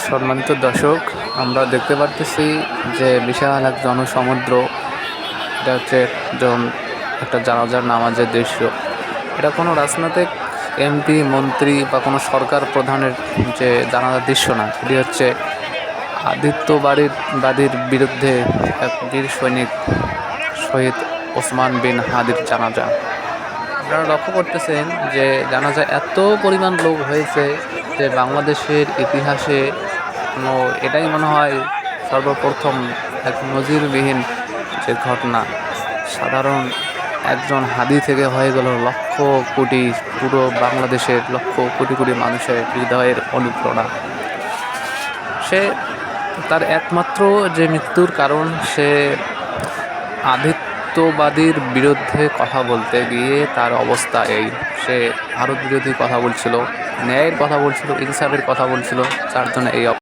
সম্মানিত দর্শক, আমরা দেখতে পারতেছি যে বিশাল এক জনসমুদ্র। এটা হচ্ছে একটা জানাজার নামাজের দৃশ্য। এটা কোনো রাজনৈতিক এমপি মন্ত্রী বা কোনো সরকার প্রধানের যে জানাজার দৃশ্য না, এটি হচ্ছে বাদীর বিরুদ্ধে এক বীর সৈনিক শহীদ ওসমান বিন হাদির জানাজা। আপনারা লক্ষ্য করতেছেন যে জানাজা এত পরিমাণ লোক হয়েছে যে বাংলাদেশের ইতিহাসে এটাই মনে হয় সর্বপ্রথম এক নজিরবিহীন যে ঘটনা। সাধারণ একজন হাদি থেকে হয়ে গেল লক্ষ কোটি, পুরো বাংলাদেশের লক্ষ কোটি কোটি মানুষের হৃদয়ের অনুপ্রেরণা। সে তার একমাত্র যে মৃত্যুর কারণ, সে আধিপত্যবাদীর বিরুদ্ধে কথা বলতে গিয়ে তার অবস্থা এই। সে ভারত বিরোধী কথা বলছিল, ন্যায়ের কথা বলছিল, ইনসাফের কথা বলছিল, যার জন্য এই